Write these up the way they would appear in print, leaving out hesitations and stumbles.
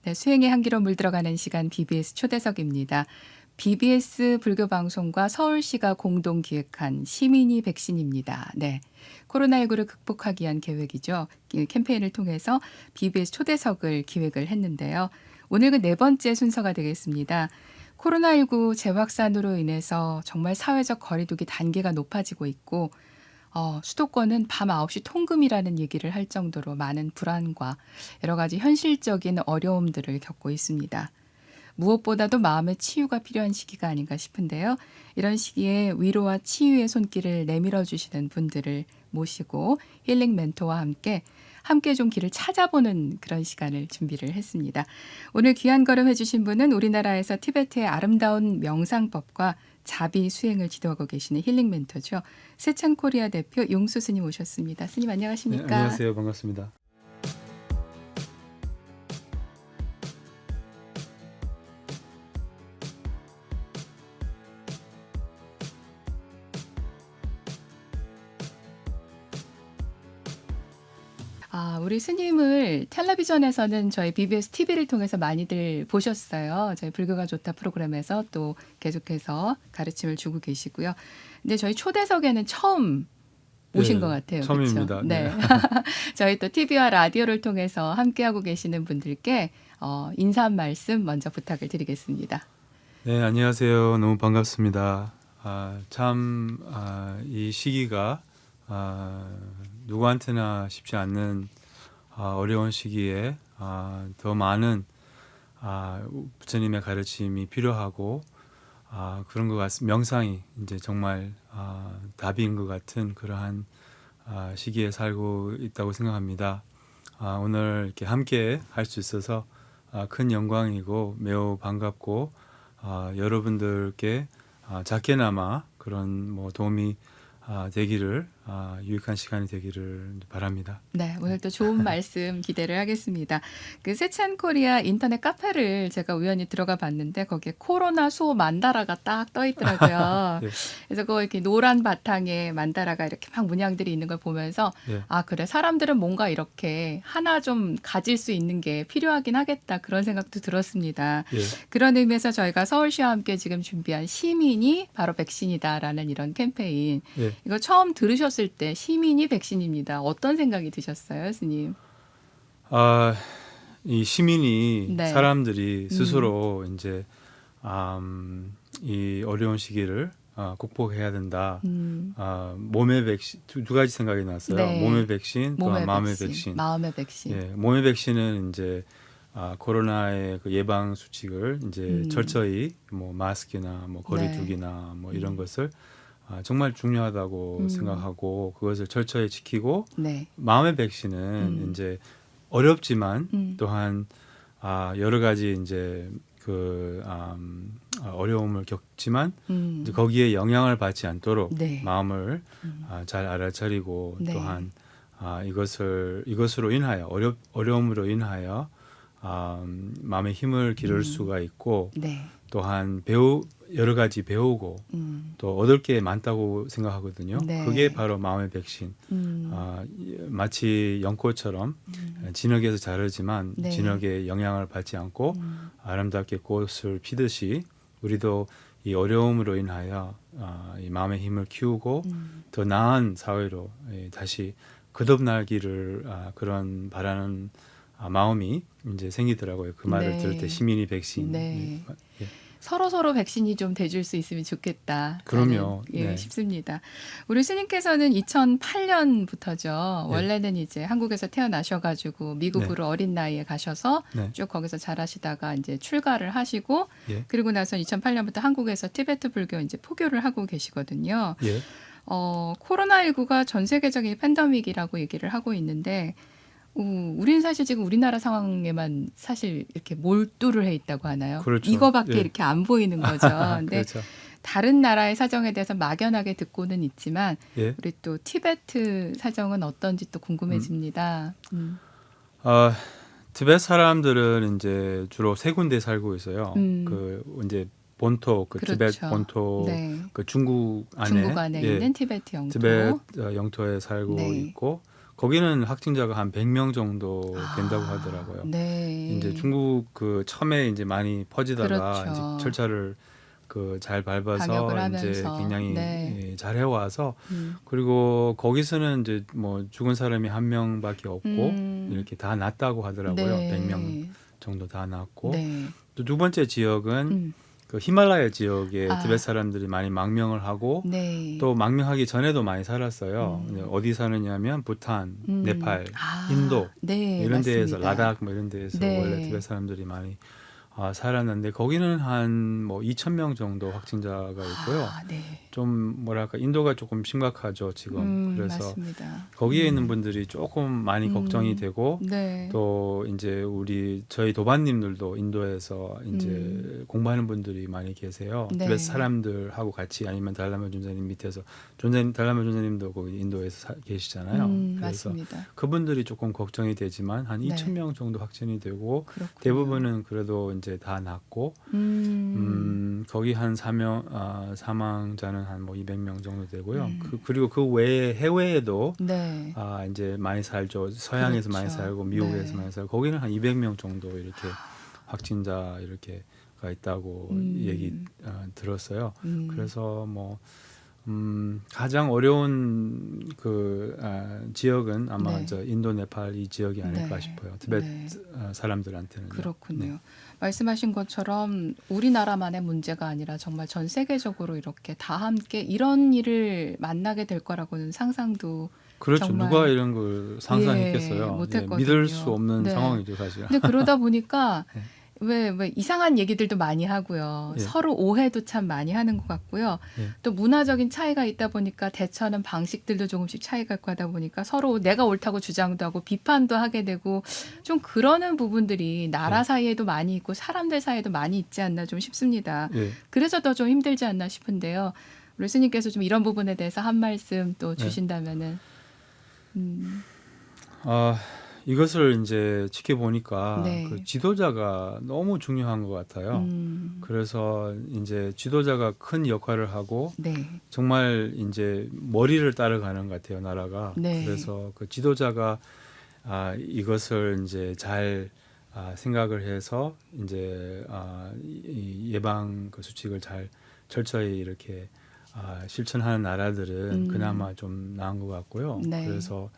네, 수행의 향기로 물들어가는 시간 BBS 초대석입니다. BBS 불교 방송과 서울시가 공동 기획한 시민이 백신입니다. 네. 코로나19를 극복하기 위한 계획이죠. 이 캠페인을 통해서 BBS 초대석을 기획을 했는데요. 오늘 그 네 번째 순서가 되겠습니다. 코로나19 재확산으로 인해서 정말 사회적 거리두기 단계가 높아지고 있고 수도권은 밤 9시 통금이라는 얘기를 할 정도로 많은 불안과 여러 가지 현실적인 어려움들을 겪고 있습니다. 무엇보다도 마음의 치유가 필요한 시기가 아닌가 싶은데요. 이런 시기에 위로와 치유의 손길을 내밀어 주시는 분들을 모시고 힐링 멘토와 함께 좀 길을 찾아보는 그런 시간을 준비를 했습니다. 오늘 귀한 걸음 해주신 분은 우리나라에서 티베트의 아름다운 명상법과 자비 수행을 지도하고 계시는 힐링 멘토죠. 세찬 코리아 대표 용수 스님 오셨습니다. 스님 네, 안녕하십니까? 안녕하세요. 반갑습니다. 우리 스님을 텔레비전에서는 저희 BBS TV를 통해서 많이들 보셨어요. 저희 불교가 좋다 프로그램에서 또 계속해서 가르침을 주고 계시고요. 근데 저희 초대석에는 처음 오신 네, 것 같아요. 처음입니다. 그렇죠? 네. 네. 저희 또 TV와 라디오를 통해서 함께하고 계시는 분들께 인사 한 말씀 먼저 부탁을 드리겠습니다. 네, 안녕하세요. 너무 반갑습니다. 이 시기가 누구한테나 쉽지 않는 어려운 시기에 더 많은 부처님의 가르침이 필요하고 그런 것 같습니다. 명상이 이제 정말 답인 것 같은 그러한 시기에 살고 있다고 생각합니다. 오늘 이렇게 함께 할 수 있어서 큰 영광이고 매우 반갑고 여러분들께 작게나마 그런 뭐 도움이 되기를 유익한 시간이 되기를 바랍니다. 네, 오늘 또 좋은 말씀 기대를 하겠습니다. 그 세찬 코리아 인터넷 카페를 제가 우연히 들어가 봤는데 거기에 코로나 수호 만다라가 딱 떠 있더라고요. 네, 그래서 그 이렇게 노란 바탕에 만다라가 이렇게 막 문양들이 있는 걸 보면서 네, 그래 사람들은 뭔가 이렇게 하나 좀 가질 수 있는 게 필요하긴 하겠다 그런 생각도 들었습니다. 예, 그런 의미에서 저희가 서울시와 함께 지금 준비한 시민이 바로 백신이다라는 이런 캠페인 예. 이거 처음 들으셨을 때 시민이 백신입니다. 어떤 생각이 드셨어요, 스님? 이 시민이 네. 사람들이 스스로 이제 이 어려운 시기를 극복해야 된다. 음, 몸의 백신 두 가지 생각이 났어요. 네. 몸의 백신, 또한 몸의 마음의 백신, 백신. 마음의 백신. 예, 몸의 백신은 이제 코로나의 그 예방 수칙을 이제 철저히 뭐 마스크나 뭐 거리두기나 뭐 이런 것을 정말 중요하다고 생각하고 그것을 철저히 지키고 네. 마음의 백신은 이제 어렵지만 음. 또한 여러 가지 이제 그 어려움을 겪지만 이제 거기에 영향을 받지 않도록 네. 마음을 잘 알아차리고 네. 또한 이것으로 인하여 어려움으로 인하여 마음의 힘을 기를 수가 있고 네. 또한 여러 가지 배우고 또 얻을 게 많다고 생각하거든요. 네. 그게 바로 마음의 백신. 마치 연꽃처럼 진흙에서 자르지만 네. 진흙에 영향을 받지 않고 아름답게 꽃을 피듯이 우리도 이 어려움으로 인하여 이 마음의 힘을 키우고 더 나은 사회로 다시 거듭나기를 그런 바라는 마음이 이제 생기더라고요. 그 말을 네. 들을 때 시민이 백신. 네. 예. 서로 백신이 좀 돼줄 수 있으면 좋겠다. 그럼요. 예, 네. 싶습니다. 우리 스님께서는 2008년부터죠. 예. 원래는 이제 한국에서 태어나셔가지고 미국으로 어린 나이에 가셔서 네. 쭉 거기서 자라시다가 이제 출가를 하시고 예. 그리고 나서 2008년부터 한국에서 티베트 불교 이제 포교를 하고 계시거든요. 예. 코로나19가 전 세계적인 팬데믹이라고 얘기를 하고 있는데 우리는 사실 지금 우리나라 상황에만 사실 이렇게 몰두를 해 있다고 하나요? 그렇죠. 이거밖에 예. 이렇게 안 보이는 거죠. 근데 그렇죠. 다른 나라의 사정에 대해서 막연하게 듣고는 있지만 예. 우리 또 티베트 사정은 어떤지 또 궁금해집니다. 티베트 사람들은 이제 주로 세 군데 살고 있어요. 그 이제 본토, 그 그렇죠. 티베트 본토, 네. 그 중국 안에, 중국 안에 예, 있는 티베트 영토. 티베트 영토에 살고 네. 있고 거기는 확진자가 한 100명 정도 된다고 하더라고요. 네. 이제 중국 그 처음에 이제 많이 퍼지다가 이제 그렇죠. 절차를 그 잘 밟아서 방역을 이제 하면서. 굉장히 네. 예, 잘 해와서 음. 그리고 거기서는 이제 뭐 죽은 사람이 한 명밖에 없고 이렇게 다 났다고 하더라고요. 100명 네. 정도 다 났고 네. 또 두 번째 지역은 음. 그 히말라야 지역에 아. 티베트 사람들이 많이 망명을 하고 네. 또 망명하기 전에도 많이 살았어요. 음. 어디 사느냐면 부탄, 네팔, 아. 인도 네, 이런 데에서 맞습니다. 라닥 뭐 이런 데에서 네. 원래 티베트 사람들이 많이 살았는데 거기는 한 뭐 2천 명 정도 확진자가 있고요. 아, 네. 좀 뭐랄까 인도가 조금 심각하죠 지금. 그래서 맞습니다. 거기에 있는 분들이 조금 많이 걱정이 되고 네. 또 이제 저희 도반님들도 인도에서 이제 공부하는 분들이 많이 계세요. 네. 티베트 사람들하고 같이 아니면 달라마 존자님 밑에서 달라마 존자님도 거기 인도에서 계시잖아요. 그래서 맞습니다. 그분들이 조금 걱정이 되지만 한 네. 2천 명 정도 확진이 되고 그렇군요. 대부분은 그래도 이제 다 낫고 거기 한 사망자는 한 뭐 200명 정도 되고요. 그리고 그 외에 해외에도 네. 이제 많이 살죠. 서양에서 많이 그렇죠. 살고 미국에서 네. 많이 살고 거기는 한 200명 정도 이렇게 확진자 이렇게가 있다고 얘기 들었어요. 그래서 뭐 가장 어려운 그 지역은 아마 네. 저 인도 네팔 이 지역이 아닐까 네. 싶어요. 티베트 네. 사람들한테는. 그렇군요. 말씀하신 것처럼 우리나라만의 문제가 아니라 정말 전 세계적으로 이렇게 다 함께 이런 일을 만나게 될 거라고는 상상도 그렇죠. 정말 누가 이런 걸 상상했겠어요. 예, 못했거든요. 믿을 수 없는 네. 상황이죠, 사실. 근데 그러다 보니까 네. 왜 이상한 얘기들도 많이 하고요. 예. 서로 오해도 참 많이 하는 것 같고요. 예. 또 문화적인 차이가 있다 보니까 대처하는 방식들도 조금씩 차이가 있고 하다 보니까 서로 내가 옳다고 주장도 하고 비판도 하게 되고 좀 그러는 부분들이 나라 예. 사이에도 많이 있고 사람들 사이에도 많이 있지 않나 좀 싶습니다. 예. 그래서 더 좀 힘들지 않나 싶은데요. 우리 스님께서 좀 이런 부분에 대해서 한 말씀 또 주신다면은. 이것을 이제 지켜보니까 네. 그 지도자가 너무 중요한 것 같아요. 그래서 이제 지도자가 큰 역할을 하고 네. 정말 이제 머리를 따라가는 것 같아요, 나라가. 네. 그래서 그 지도자가 이것을 이제 잘 생각을 해서 이제 이 예방 그 수칙을 잘 철저히 이렇게 실천하는 나라들은 그나마 좀 나은 것 같고요. 네. 그래서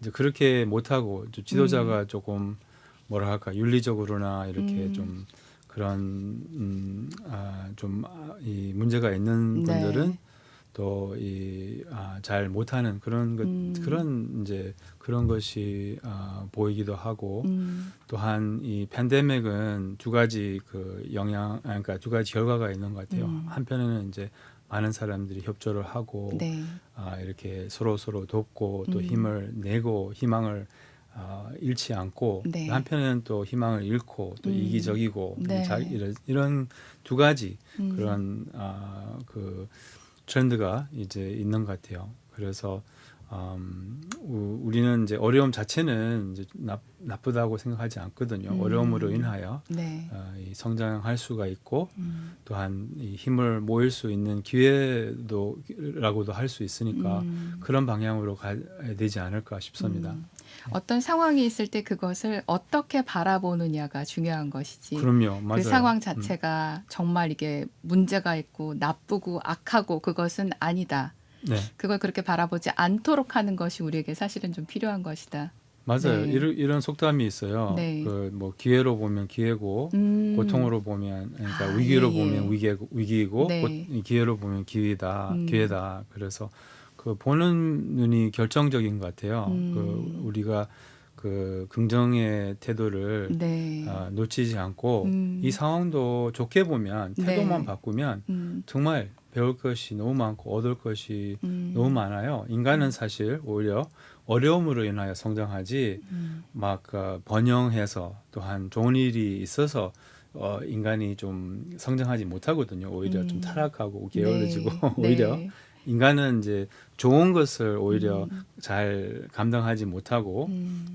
이제 그렇게 못하고 지도자가 조금 뭐라 할까 윤리적으로나 이렇게 좀 그런 좀 이 문제가 있는 네. 분들은 또 이 잘 못하는 그런 이제 그런 것이 보이기도 하고 또한 이 팬데믹은 두 가지 그러니까 두 가지 결과가 있는 것 같아요. 한편에는 이제 많은 사람들이 협조를 하고 네. 이렇게 서로 돕고 또 힘을 내고 희망을 잃지 않고 네. 한편에는 또 희망을 잃고 또 이기적이고 네. 이런 두 가지 그런 그 트렌드가 이제 있는 것 같아요. 그래서 우리는 이제 어려움 자체는 이제 나쁘다고 생각하지 않거든요. 어려움으로 인하여 네. 이 성장할 수가 있고 또한 이 힘을 모일 수 있는 기회도라고도 할 수 있으니까 그런 방향으로 가야 되지 않을까 싶습니다. 어떤 상황이 있을 때 그것을 어떻게 바라보느냐가 중요한 것이지. 그럼요, 맞아요. 그 상황 자체가 정말 이게 문제가 있고 나쁘고 악하고 그것은 아니다. 네, 그걸 그렇게 바라보지 않도록 하는 것이 우리에게 사실은 좀 필요한 것이다. 맞아요. 네. 이런 속담이 있어요. 네. 그 뭐 기회로 보면 기회고 고통으로 보면 그러니까 위기로 예, 예. 보면 위기이고 네. 기회로 보면 기회다. 그래서 그 보는 눈이 결정적인 것 같아요. 그 우리가 그 긍정의 태도를 네. 놓치지 않고 이 상황도 좋게 보면 태도만 네. 바꾸면 정말 배울 것이 너무 많고 얻을 것이 너무 많아요. 인간은 사실 오히려 어려움으로 인하여 성장하지 막 번영해서 또한 좋은 일이 있어서 인간이 좀 성장하지 못하거든요. 오히려 좀 타락하고 게을러지고 네. 오히려 네. 인간은 이제 좋은 것을 오히려 잘 감당하지 못하고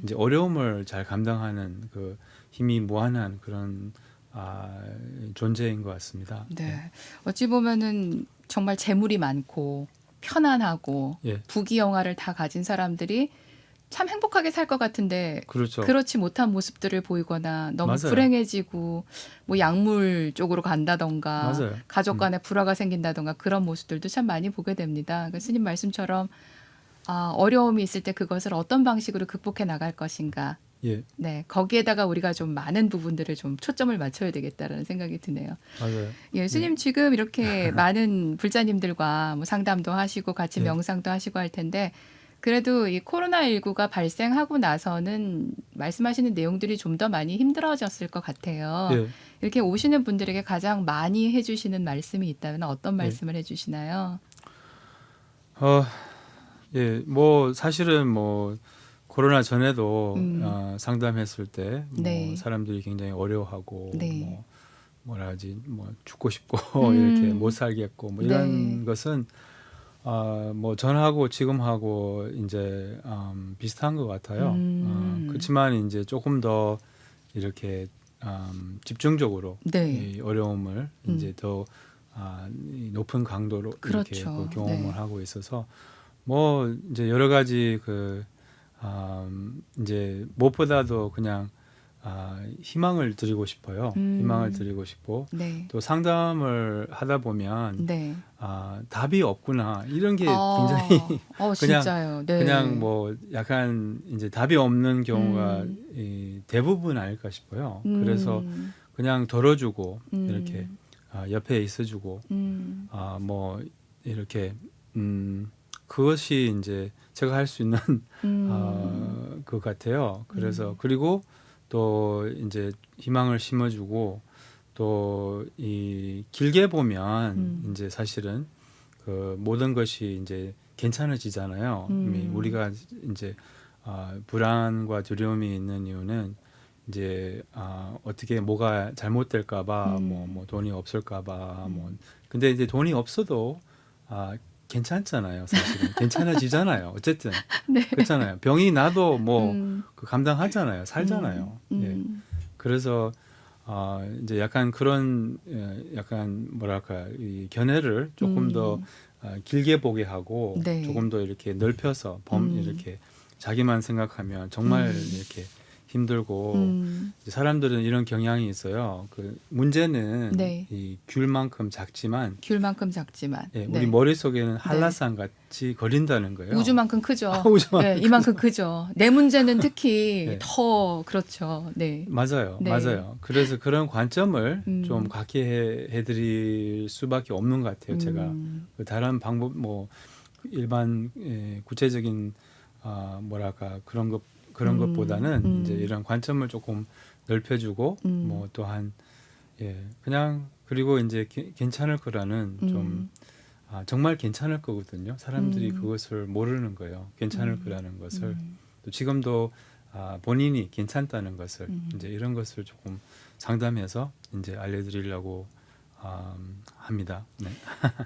이제 어려움을 잘 감당하는 그 힘이 무한한 그런 존재인 것 같습니다. 네. 어찌 보면은 정말 재물이 많고 편안하고 예. 부귀영화를 다 가진 사람들이 참 행복하게 살 것 같은데 그렇죠. 그렇지 못한 모습들을 보이거나 너무 맞아요. 불행해지고 뭐 약물 쪽으로 간다던가 맞아요. 가족 간에 불화가 생긴다던가 그런 모습들도 참 많이 보게 됩니다. 그러니까 스님 말씀처럼 어려움이 있을 때 그것을 어떤 방식으로 극복해 나갈 것인가. 예, 네, 거기에다가 우리가 좀 많은 부분들을 좀 초점을 맞춰야 되겠다라는 생각이 드네요. 맞아요. 예, 스님 지금 이렇게 많은 불자님들과 뭐 상담도 하시고 같이 예. 명상도 하시고 할 텐데 그래도 이 코로나19가 발생하고 나서는 말씀하시는 내용들이 좀 더 많이 힘들어졌을 것 같아요. 예. 이렇게 오시는 분들에게 가장 많이 해주시는 말씀이 있다면 어떤 예. 말씀을 해주시나요? 예, 뭐 사실은 뭐 코로나 전에도 상담했을 때 뭐 네. 사람들이 굉장히 어려워하고 네. 뭐 뭐라 하지 뭐 죽고 싶고 음. 이렇게 못 살겠고 뭐 이런 네. 것은 뭐 전하고 지금하고 이제 비슷한 것 같아요. 그렇지만 이제 조금 더 이렇게 집중적으로 네. 이 어려움을 이제 더 이 높은 강도로 이렇게 그렇죠. 그 경험을 네. 하고 있어서 뭐 이제 여러 가지 이제 무엇보다도 그냥 희망을 드리고 싶어요. 희망을 드리고 싶고 네. 또 상담을 하다 보면 네. 답이 없구나 이런 게 굉장히 그냥 진짜요. 네. 그냥 뭐 약간 이제 답이 없는 경우가 음. 이 대부분 아닐까 싶어요. 그래서 그냥 덜어주고 이렇게 옆에 있어주고 뭐 이렇게 그것이 이제 제가 할 수 있는 것 같아요. 그래서 그리고 또 이제 희망을 심어주고 또 이 길게 보면 이제 사실은 그 모든 것이 이제 괜찮아지잖아요. 우리가 이제 불안과 두려움이 있는 이유는 이제 어떻게 뭐가 잘못될까봐 뭐 돈이 없을까봐 뭐 근데 이제 돈이 없어도 괜찮잖아요. 사실은 괜찮아지잖아요. 어쨌든 네. 그렇잖아요. 병이 나도 뭐 그 감당하잖아요. 살잖아요. 예. 그래서 이제 약간 그런 약간 뭐랄까 이 견해를 조금 더 길게 보게 하고 네. 조금 더 이렇게 넓혀서 이렇게 자기만 생각하면 정말 이렇게 힘들고 이제 사람들은 이런 경향이 있어요. 그 문제는 네. 이 귤만큼 작지만 귤만큼 작지만 예, 네. 우리 머릿속에는 한라산 같이 거린다는 거예요. 우주만큼 크죠. 우주만큼 네, 이만큼 크죠. 내 문제는 특히 네. 더 그렇죠. 네. 맞아요. 네. 맞아요. 그래서 그런 관점을 좀 갖게 해드릴 수밖에 없는 것 같아요. 제가 그 다른 방법 뭐 일반 구체적인 뭐랄까 그런 것보다는 이제 이런 관점을 조금 넓혀주고 뭐 또한 그냥 그리고 이제 괜찮을 거라는 좀 정말 괜찮을 거거든요. 사람들이 그것을 모르는 거예요. 괜찮을 거라는 것을 또 지금도 본인이 괜찮다는 것을 이제 이런 것을 조금 상담해서 이제 알려드리려고 합니다. 네.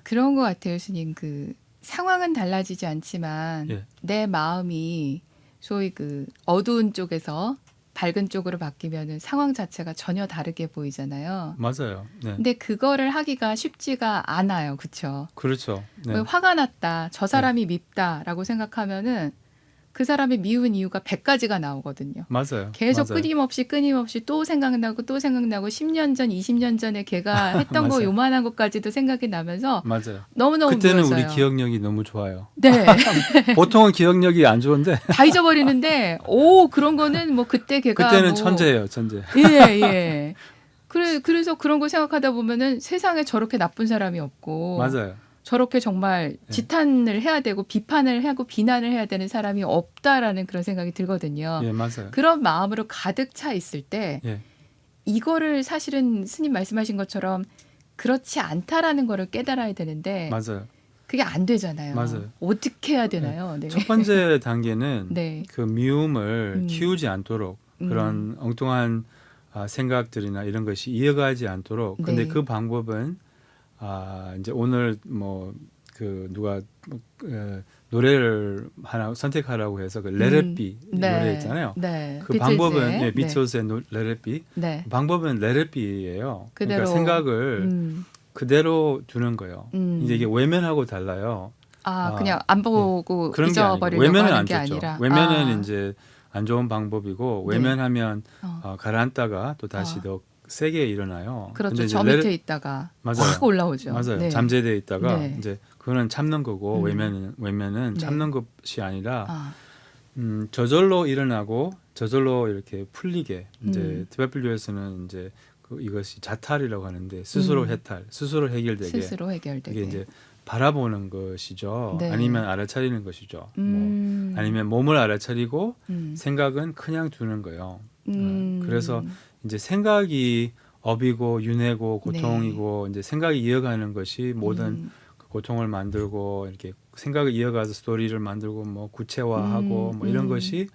그런 것 같아요, 스님. 그 상황은 달라지지 않지만 예. 내 마음이 소위 그 어두운 쪽에서 밝은 쪽으로 바뀌면은 상황 자체가 전혀 다르게 보이잖아요. 맞아요. 네. 근데 그거를 하기가 쉽지가 않아요. 그렇죠? 그렇죠. 네. 왜 화가 났다. 저 사람이 밉다라고 생각하면은 그 사람이 미운 이유가 100가지가 나오거든요. 맞아요. 계속 맞아요. 끊임없이 또 생각나고 10년 전, 20년 전에 걔가 했던 거 맞아요. 요만한 것까지도 생각이 나면서 맞아요. 너무너무 그때는 무서워요. 우리 기억력이 너무 좋아요. 네. 보통은 기억력이 안 좋은데 다 잊어버리는데 그런 거는 뭐 그때 걔가 그때는 뭐 천재예요, 천재. 예, 예. 그래서 그런 거 생각하다 보면은 세상에 저렇게 나쁜 사람이 없고 맞아요. 저렇게 정말 지탄을 해야 되고 비판을 하고 비난을 해야 되는 사람이 없다라는 그런 생각이 들거든요. 예, 맞아요. 그런 마음으로 가득 차 있을 때 예, 이거를 사실은 스님 말씀하신 것처럼 그렇지 않다라는 거를 깨달아야 되는데 맞아요. 그게 안 되잖아요. 맞아요. 어떻게 해야 되나요? 네. 첫 번째 단계는 네. 그 미움을 키우지 않도록 그런 엉뚱한 생각들이나 이런 것이 이어가지 않도록. 근데 네. 그 방법은 이제 오늘 뭐 그 누가 노래를 하나 선택하라고 해서 그 레레비 노래 있잖아요. 네. 그 비틀즈의, 방법은 비틀즈의 레레비 네. 방법은 레레비예요. 그대로 그러니까 생각을 그대로 두는 거예요. 이제 이게 외면하고 달라요. 그냥 안 보고 그런 게 아니고 잊어버리려고 외면은 하는 안 게 좋죠. 아니라 외면은 이제 안 좋은 방법이고 네. 외면하면 어. 가라앉다가 또 다시 어. 더 세게 일어나요. 그렇죠. 근데 이제 저 밑에 있다가 맞아요. 확 올라오죠. 맞아요. 네. 잠재되어 있다가 네. 이제 그거는 참는 거고 외면은 네. 참는 것이 아니라 아. 저절로 일어나고 저절로 이렇게 풀리게 이제 티베트교에서는 이제 이것이 자탈이라고 하는데 스스로 해탈, 스스로 해결되게 스스로 해결되게. 이게 이제 바라보는 것이죠. 네. 아니면 알아차리는 것이죠. 음. 아니면 몸을 알아차리고 음. 생각은 그냥 두는 거예요. 음. 그래서 이제 생각이 업이고 윤회고 고통이고 이제 생각이 이어가는 것이 모든 그 고통을 만들고 이렇게 생각을 이어가서 스토리를 만들고 뭐 구체화하고 뭐 이런 것이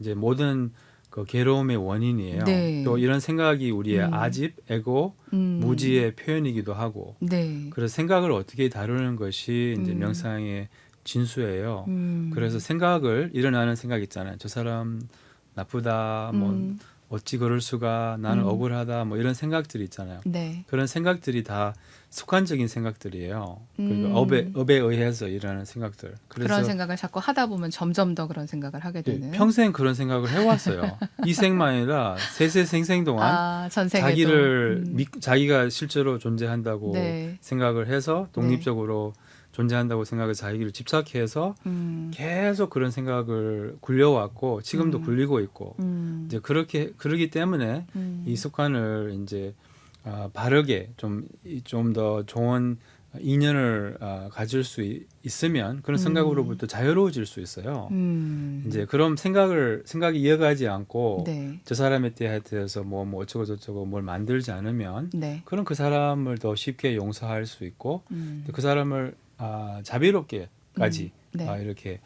이제 모든 그 괴로움의 원인이에요. 네. 또 이런 생각이 우리의 아집, 에고, 무지의 표현이기도 하고. 네. 그래서 생각을 어떻게 다루는 것이 이제 명상의 진수예요. 그래서 생각을 일어나는 생각 있잖아요. 저 사람 나쁘다, 뭐 어찌 그럴 수가, 나는 억울하다, 뭐 이런 생각들이 있잖아요. 네. 그런 생각들이 다 습관적인 생각들이에요. 그러니까 업에 의해서 일어나는 생각들. 그래서 그런 생각을 자꾸 하다 보면 점점 더 그런 생각을 하게 되는. 평생 그런 생각을 해왔어요. 이 생만 아니라 세세생생 동안 전생에도. 자기를 자기가 실제로 존재한다고 네. 생각을 해서 독립적으로 존재한다고 생각을 자기를 집착해서 계속 그런 생각을 굴려왔고 지금도 굴리고 있고 이제 그러기 때문에 이 습관을 이제 바르게 좀 더 좋은 인연을 가질 수 있으면 그런 생각으로부터 자유로워질 수 있어요. 이제 그럼 생각이 이어가지 않고 네. 저 사람에 대해서 뭐 어쩌고 저쩌고 뭘 만들지 않으면 네. 그럼 그 사람을 더 쉽게 용서할 수 있고 그 사람을 자비롭게까지 네. 이렇게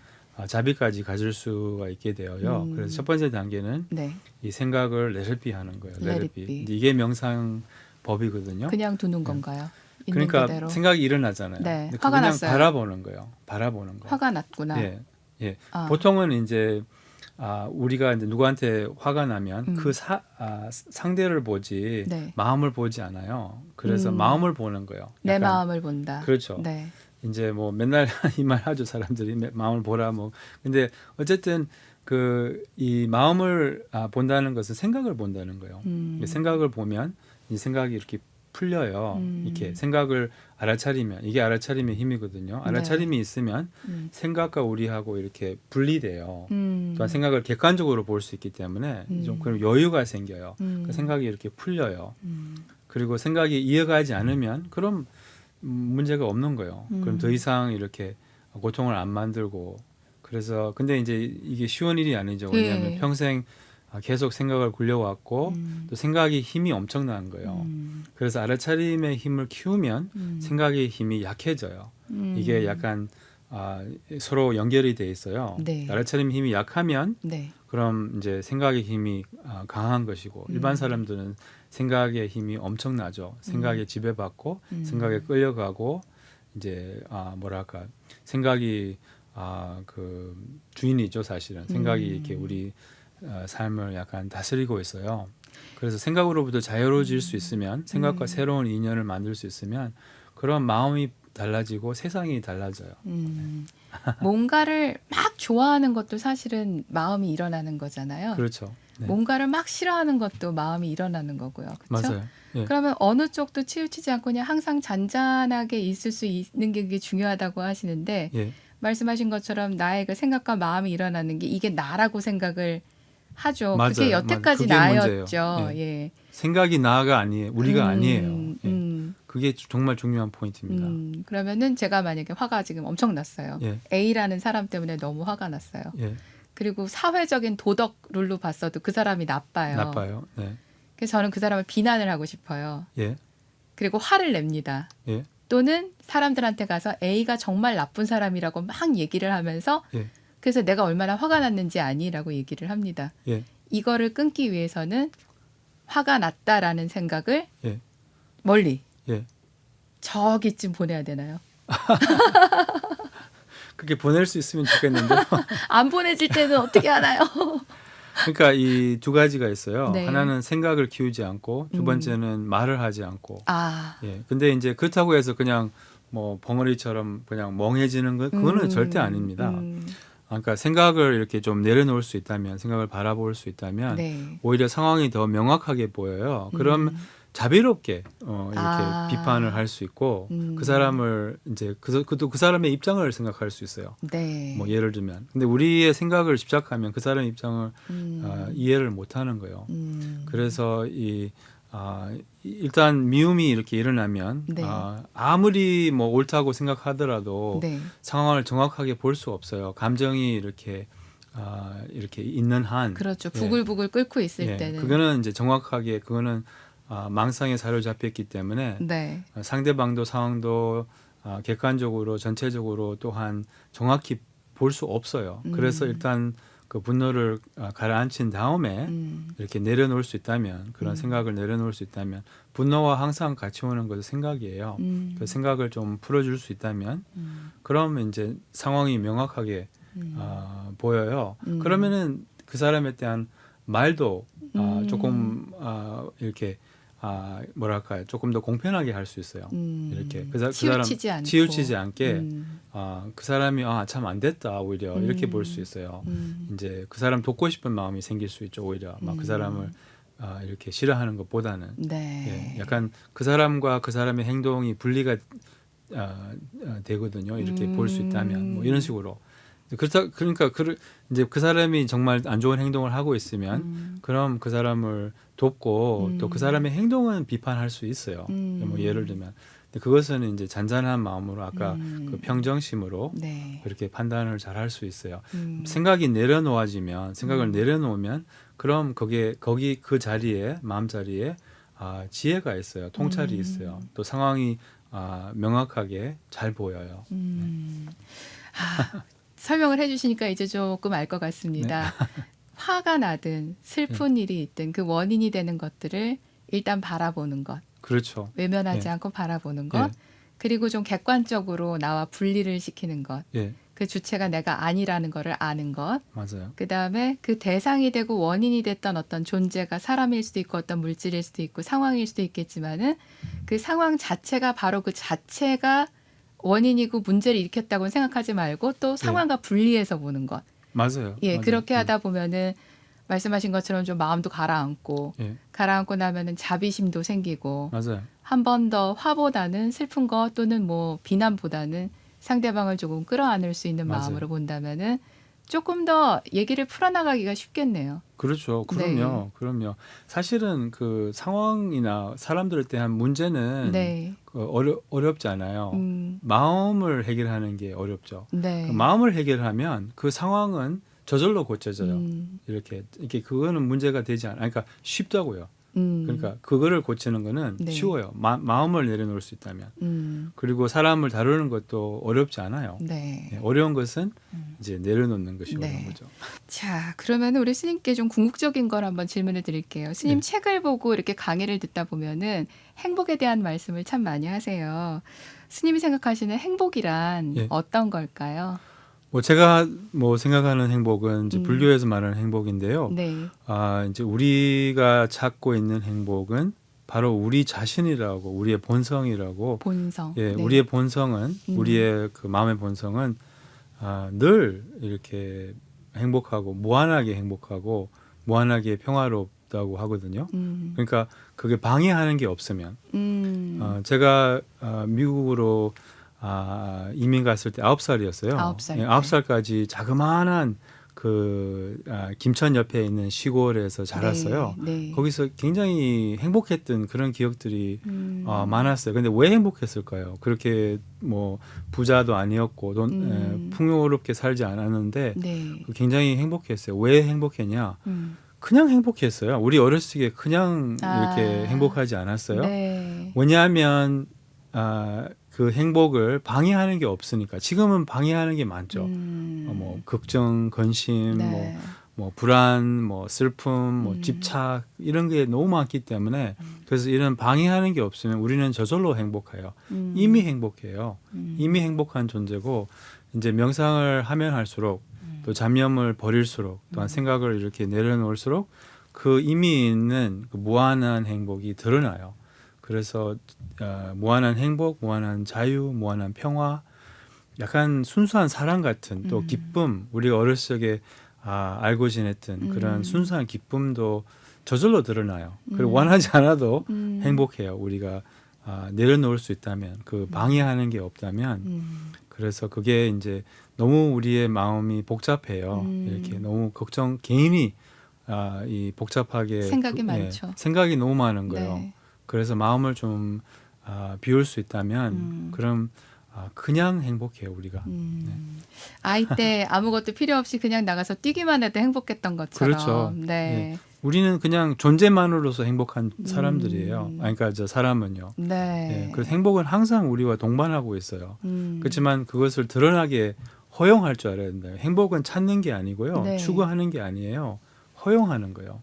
자비까지 가질 수가 있게 되어요. 그래서 첫 번째 단계는 네. 이 생각을 레르피 하는 거예요. Let it 레르피. be. 이게 명상 법이거든요. 그냥 두는 건가요? 있는 그러니까 그대로. 생각이 일어나잖아요. 네. 근데 화가 그냥 났어요. 바라보는 거예요. 바라보는 거. 화가 났구나. 예. 보통은 이제 우리가 이제 누구한테 화가 나면 그 상대를 보지 네. 마음을 보지 않아요. 그래서 마음을 보는 거예요. 내 약간 마음을 본다. 그렇죠. 네. 이제 뭐 맨날 이 말 하죠 사람들이 마음을 보라 뭐. 근데 어쨌든 이 마음을 본다는 것은 생각을 본다는 거예요. 생각을 보면 이 생각이 이렇게 풀려요. 이렇게 생각을 알아차리면 이게 알아차림의 힘이거든요. 알아차림이 있으면 생각과 우리하고 이렇게 분리돼요. 또한 생각을 객관적으로 볼 수 있기 때문에 좀 그런 여유가 생겨요. 그 생각이 이렇게 풀려요. 그리고 생각이 이어가지 않으면 그럼 문제가 없는 거예요. 그럼 더 이상 이렇게 고통을 안 만들고 그래서 근데 이제 이게 쉬운 일이 아니죠. 왜냐하면 예. 평생 계속 생각을 굴려왔고 또 생각이 힘이 엄청난 거예요. 그래서 알아차림의 힘을 키우면 생각의 힘이 약해져요. 이게 약간 서로 연결이 돼 있어요. 네. 알아차림 힘이 약하면 네. 그럼 이제 생각의 힘이 강한 것이고 일반 사람들은 생각의 힘이 엄청나죠. 생각에 지배받고 생각에 끌려가고 이제 뭐랄까 생각이 그 주인이죠 사실은. 생각이 이렇게 우리 삶을 약간 다스리고 있어요. 그래서 생각으로부터 자유로워질 수 있으면 생각과 새로운 인연을 만들 수 있으면 그런 마음이 달라지고 세상이 달라져요. 뭔가를 막 좋아하는 것도 사실은 마음이 일어나는 거잖아요. 그렇죠. 네. 뭔가를 막 싫어하는 것도 마음이 일어나는 거고요. 그렇죠? 맞아요. 예. 그러면 어느 쪽도 치우치지 않고 그냥 항상 잔잔하게 있을 수 있는 게 그게 중요하다고 하시는데 예. 말씀하신 것처럼 나의 그 생각과 마음이 일어나는 게 이게 나라고 생각을 하죠. 맞아요. 그게 여태까지 맞아요. 그게 나였죠. 문제예요. 예. 생각이 나가 아니에요. 우리가 아니에요. 예. 그게 정말 중요한 포인트입니다. 그러면은 제가 만약에 화가 지금 엄청 났어요. 예. A라는 사람 때문에 너무 화가 났어요. 예. 그리고 사회적인 도덕 룰로 봤어도 그 사람이 나빠요. 나빠요. 네. 그래서 저는 그 사람을 비난을 하고 싶어요. 예. 그리고 화를 냅니다. 예. 또는 사람들한테 가서 A가 정말 나쁜 사람이라고 막 얘기를 하면서 예. 그래서 내가 얼마나 화가 났는지 아니라고 얘기를 합니다. 예. 이거를 끊기 위해서는 화가 났다라는 생각을 예. 멀리 예. 저기쯤 보내야 되나요? 그렇게 보낼 수 있으면 좋겠는데. 안 보내질 때는 어떻게 하나요? 그러니까 이 두 가지가 있어요. 네. 하나는 생각을 키우지 않고 두 번째는 말을 하지 않고. 아, 예. 근데 이제 그렇다고 해서 그냥 뭐 벙어리처럼 그냥 멍해지는 것 그거는 절대 아닙니다. 그러니까 생각을 이렇게 좀 내려놓을 수 있다면, 생각을 바라볼 수 있다면 네. 오히려 상황이 더 명확하게 보여요. 그럼 자비롭게 이렇게 비판을 할 수 있고 그 사람을 이제 그 사람의 입장을 생각할 수 있어요. 네. 뭐 예를 들면, 근데 우리의 생각을 집착하면 그 사람의 입장을 이해를 못하는 거예요. 그래서 일단 미움이 이렇게 일어나면 네. 아무리 뭐 옳다고 생각하더라도 네. 상황을 정확하게 볼 수 없어요. 감정이 이렇게 있는 한, 그렇죠. 예. 부글부글 끓고 있을 예, 때는. 그거는 이제 정확하게 그거는 망상에 사로잡혔기 때문에 네. 상대방도 상황도 객관적으로 전체적으로 또한 정확히 볼 수 없어요. 그래서 일단 그 분노를 가라앉힌 다음에 이렇게 내려놓을 수 있다면, 그런 생각을 내려놓을 수 있다면, 분노와 항상 같이 오는 것은 생각이에요. 그 생각을 좀 풀어줄 수 있다면, 그러면 이제 상황이 명확하게 보여요. 그러면은 그 사람에 대한 말도 조금 이렇게 뭐랄까요, 조금 더 공평하게 할 수 있어요. 이렇게 그 사람 치우치지 않고. 치우치지 않게 그 사람이 참 안 됐다 오히려 이렇게 볼 수 있어요. 이제 그 사람 돕고 싶은 마음이 생길 수 있죠. 오히려 막 그 사람을 이렇게 싫어하는 것보다는 네. 예, 약간 그 사람과 그 사람의 행동이 분리가 되거든요. 이렇게 볼 수 있다면 뭐 이런 식으로. 그러니까 이제 그 사람이 정말 안 좋은 행동을 하고 있으면 그럼 그 사람을 돕고 또 그 사람의 행동은 비판할 수 있어요. 뭐 예를 들면, 근데 그것은 이제 잔잔한 마음으로 아까 그 평정심으로 네. 그렇게 판단을 잘 할 수 있어요. 생각을 내려놓으면 그럼 거기 그 자리에, 마음 자리에 지혜가 있어요. 통찰이 있어요. 또 상황이 명확하게 잘 보여요. 설명을 해주시니까 이제 조금 알 것 같습니다. 화가 나든 슬픈 일이 있든 그 원인이 되는 것들을 일단 바라보는 것. 그렇죠. 외면하지 예. 않고 바라보는 것. 예. 그리고 좀 객관적으로 나와 분리를 시키는 것. 예, 그 주체가 내가 아니라는 거를 아는 것. 맞아요. 그다음에 그 대상이 되고 원인이 됐던 어떤 존재가 사람일 수도 있고 어떤 물질일 수도 있고 상황일 수도 있겠지만은 그 상황 자체가 바로 그 자체가 원인이고 문제를 일으켰다고 생각하지 말고 또 상황과 분리해서 보는 것. 맞아요. 예, 맞아요. 그렇게 하다 보면은 말씀하신 것처럼 좀 마음도 가라앉고 예, 가라앉고 나면은 자비심도 생기고 맞아요. 한 번 더 화보다는 슬픈 거 또는 뭐 비난보다는 상대방을 조금 끌어안을 수 있는 맞아요. 마음으로 본다면은 조금 더 얘기를 풀어나가기가 쉽겠네요. 그렇죠. 그럼요. 그럼요. 사실은 그 상황이나 사람들에 대한 문제는 네. 어렵지 않아요. 마음을 해결하는 게 어렵죠. 네. 그 마음을 해결하면 그 상황은 저절로 고쳐져요. 이렇게 그거는 문제가 되지 않아요. 그러니까 쉽다고요. 그러니까 그거를 고치는 거는 네. 쉬워요. 마음을 내려놓을 수 있다면. 그리고 사람을 다루는 것도 어렵지 않아요. 네. 네, 어려운 것은 이제 내려놓는 것이 네. 어려운 거죠. 자, 그러면 우리 스님께 좀 궁극적인 걸 한번 질문을 드릴게요. 스님 네. 책을 보고 이렇게 강의를 듣다 보면은 행복에 대한 말씀을 참 많이 하세요. 스님이 생각하시는 행복이란 예. 어떤 걸까요? 뭐 제가 뭐 생각하는 행복은 이제 불교에서 말하는 행복인데요. 네. 이제 우리가 찾고 있는 행복은 바로 우리 자신이라고, 우리의 본성이라고. 본성. 예, 네. 우리의 본성은 우리의 그 마음의 본성은 늘 이렇게 행복하고 무한하게 평화롭다고 하거든요. 그러니까 그게 방해하는 게 없으면. 제가 미국으로 이민 갔을 때 9살이었어요. 9살 때. 9살까지 자그마한 그 김천 옆에 있는 시골에서 자랐어요. 네. 네. 거기서 굉장히 행복했던 그런 기억들이 많았어요. 근데 왜 행복했을까요? 그렇게 뭐 부자도 아니었고 풍요롭게 살지 않았는데 네. 굉장히 행복했어요. 왜 행복했냐? 그냥 행복했어요. 우리 어렸을 때 그냥 이렇게 행복하지 않았어요. 네. 왜냐하면 그 행복을 방해하는 게 없으니까. 지금은 방해하는 게 많죠. 뭐 걱정, 근심, 네. 뭐 불안, 뭐 슬픔, 뭐 집착 이런 게 너무 많기 때문에 그래서 이런 방해하는 게 없으면 우리는 저절로 행복해요. 이미 행복해요. 이미 행복한 존재고 이제 명상을 하면 할수록 또 잡념을 버릴수록 또한 생각을 이렇게 내려놓을수록 그 이미 있는 그 무한한 행복이 드러나요. 그래서 무한한 행복, 무한한 자유, 무한한 평화, 약간 순수한 사랑 같은 또 기쁨, 우리가 어렸을 적에 알고 지냈던 그런 순수한 기쁨도 저절로 드러나요. 그리고 원하지 않아도 행복해요. 우리가 내려놓을 수 있다면, 그 방해하는 게 없다면. 그래서 그게 이제 너무 우리의 마음이 복잡해요. 이렇게 너무 개인이 이 복잡하게 생각이 많죠. 생각이 너무 많은 거예요. 네. 그래서 마음을 좀 비울 수 있다면 그럼 그냥 행복해요, 우리가. 아이 때 아무것도 필요 없이 그냥 나가서 뛰기만 해도 행복했던 것처럼. 그렇죠. 네. 우리는 그냥 존재만으로서 행복한 사람들이에요. 그러니까 저 사람은요. 네. 그래서 행복은 항상 우리와 동반하고 있어요. 음. 그렇지만 그것을 드러나게 허용할 줄 알아야 된다. 행복은 찾는 게 아니고요. 네. 추구하는 게 아니에요. 허용하는 거예요.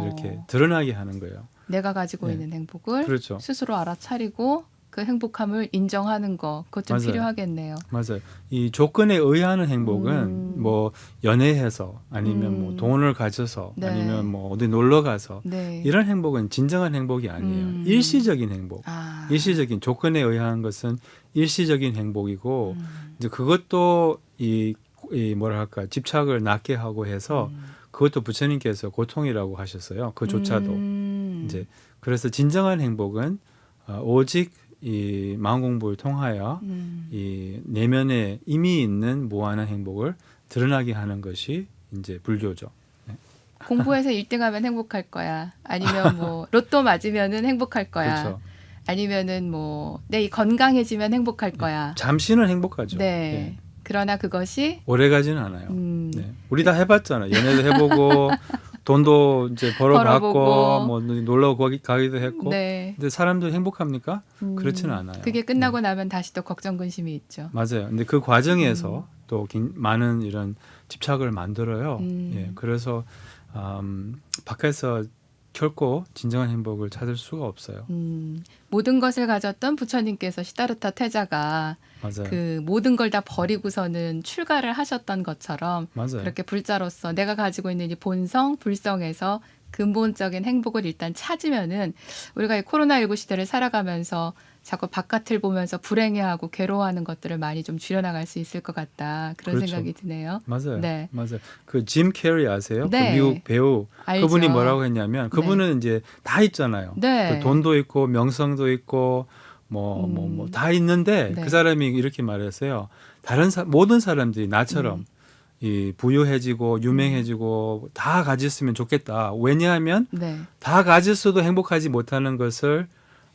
이렇게 드러나게 하는 거예요. 내가 가지고 네. 있는 행복을 그렇죠. 스스로 알아차리고 그 행복함을 인정하는 거, 그것 좀 맞아요. 필요하겠네요. 맞아요. 이 조건에 의하는 행복은 뭐 연애해서 아니면 뭐 돈을 가져서 네. 아니면 뭐 어디 놀러 가서 네. 이런 행복은 진정한 행복이 아니에요. 일시적인 행복. 일시적인 조건에 의한 것은 일시적인 행복이고 이제 그것도 이 뭐랄까 집착을 낳게 하고 해서 그것도 부처님께서 고통이라고 하셨어요. 그조차도 이제 그래서 진정한 행복은 오직 이 마음 공부를 통하여 이 내면에 이미 있는 무한한 행복을 드러나게 하는 것이 이제 불교죠. 공부해서 1등하면 행복할 거야. 아니면 뭐 로또 맞으면은 행복할 거야. 그렇죠. 아니면은 뭐 내 건강해지면 행복할 거야. 잠시는 행복하죠. 네. 그러나 그것이 오래 가지는 않아요. 네. 우리 다 해봤잖아요. 연애도 해보고 돈도 이제 벌어봤고 벌어보고. 뭐 놀러 가기도 했고. 네. 근데 사람들 행복합니까? 그렇지는 않아요. 그게 끝나고 나면 다시 또 걱정 근심이 있죠. 맞아요. 근데 그 과정에서 또 많은 이런 집착을 만들어요. 예. 그래서 밖에서 결코 진정한 행복을 찾을 수가 없어요. 모든 것을 가졌던 부처님께서 시다르타 태자가 맞아요. 그 모든 걸 다 버리고서는 출가를 하셨던 것처럼 맞아요. 그렇게 불자로서 내가 가지고 있는 이 본성, 불성에서 근본적인 행복을 일단 찾으면은 우리가 이 코로나19 시대를 살아가면서 자꾸 바깥을 보면서 불행해하고 괴로워하는 것들을 많이 좀 줄여나갈 수 있을 것 같다. 그런 그렇죠. 생각이 드네요. 맞아요. 네. 맞아요. 그 짐 캐리 아세요? 네. 그 미국 배우. 알죠. 그분이 뭐라고 했냐면 그분은 이제 다 있잖아요. 네. 그 돈도 있고 명성도 있고 뭐 다 있는데 네. 그 사람이 이렇게 말했어요. 모든 사람들이 나처럼 이 부유해지고 유명해지고 다 가졌으면 좋겠다. 왜냐하면 네. 다 가졌어도 행복하지 못하는 것을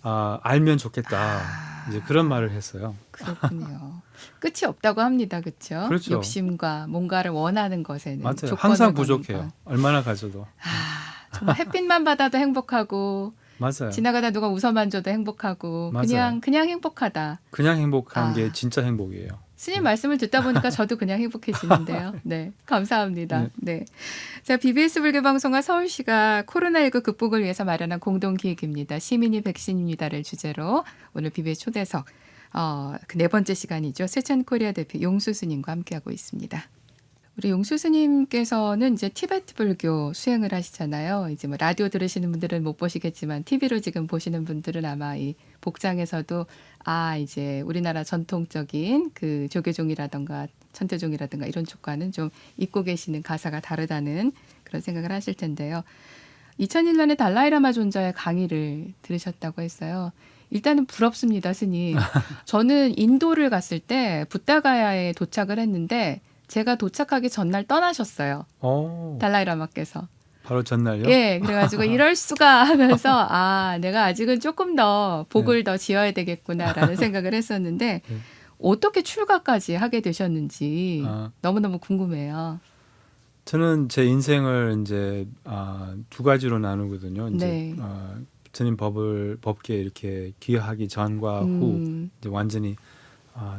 알면 좋겠다. 이제 그런 말을 했어요. 그렇군요. 끝이 없다고 합니다. 그렇죠? 그렇죠. 욕심과 뭔가를 원하는 것에는 맞아요. 조건을 항상 거는 부족해요. 것. 얼마나 가져도. 정말 햇빛만 받아도 행복하고 맞아요. 지나가다 누가 웃어만 줘도 행복하고 맞아요. 그냥 행복하다. 그냥 행복한 게 진짜 행복이에요. 스님 말씀을 듣다 보니까 저도 그냥 행복해지는데요. 네, 감사합니다. 네. 자, BBS 불교방송과 서울시가 코로나19 극복을 위해서 마련한 공동기획입니다. 시민이 백신입니다를 주제로 오늘 BBS 초대석 그 네 번째 시간이죠. 세천코리아 대표 용수 스님과 함께하고 있습니다. 우리 용수 스님께서는 이제 티베트 불교 수행을 하시잖아요. 이제 뭐 라디오 들으시는 분들은 못 보시겠지만 TV로 지금 보시는 분들은 아마 이 복장에서도 이제 우리나라 전통적인 그 조계종이라든가 천태종이라든가 이런 쪽과는 좀 입고 계시는 가사가 다르다는 그런 생각을 하실 텐데요. 2001년에 달라이라마 존자의 강의를 들으셨다고 했어요. 일단은 부럽습니다, 스님. 저는 인도를 갔을 때 부다가야에 도착을 했는데 제가 도착하기 전날 떠나셨어요. 달라이라마께서. 바로 전날요? 예, 그래가지고 이럴 수가 하면서 내가 아직은 조금 더 복을 더 지어야 되겠구나라는 생각을 했었는데 어떻게 출가까지 하게 되셨는지 너무너무 궁금해요. 저는 제 인생을 이제 두 가지로 나누거든요. 이제 부처님 법계 이렇게 기여하기 전과 후 이제 완전히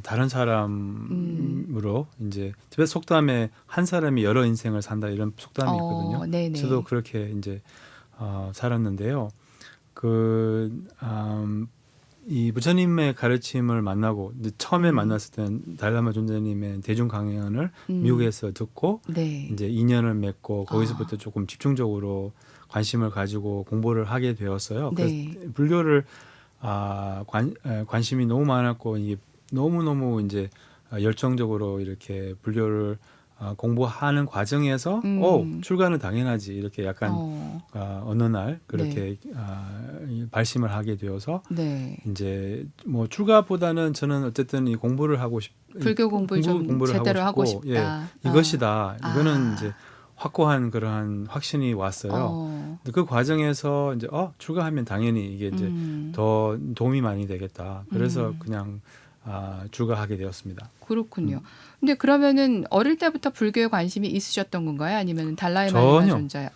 다른 사람으로 이제 티베트 속담에 한 사람이 여러 인생을 산다 이런 속담이 있거든요. 네네. 저도 그렇게 이제 살았는데요. 이 부처님의 가르침을 만나고 처음에 만났을 때는 달라마 존자님의 대중 강연을 미국에서 듣고 이제 인연을 맺고 거기서부터 조금 집중적으로 관심을 가지고 공부를 하게 되었어요. 그래서 불교를 관심이 너무 많았고 이게 너무 이제 열정적으로 이렇게 불교를 공부하는 과정에서 출가는 당연하지 이렇게 약간 어느 날 그렇게 발심을 하게 되어서 네. 이제 뭐 출가보다는 저는 어쨌든 이 공부를 하고 불교 공부를 좀 공부를 제대로 하고 싶고, 싶다. 이것이다. 이거는 이제 확고한 그러한 확신이 왔어요. 근데 그 과정에서 이제 출가하면 당연히 이게 이제 더 도움이 많이 되겠다. 그래서 그냥 출가하게 되었습니다. 그렇군요. 근데 그러면은 어릴 때부터 불교에 관심이 있으셨던 건가요? 아니면 달라이마니마 전혀. 존자요?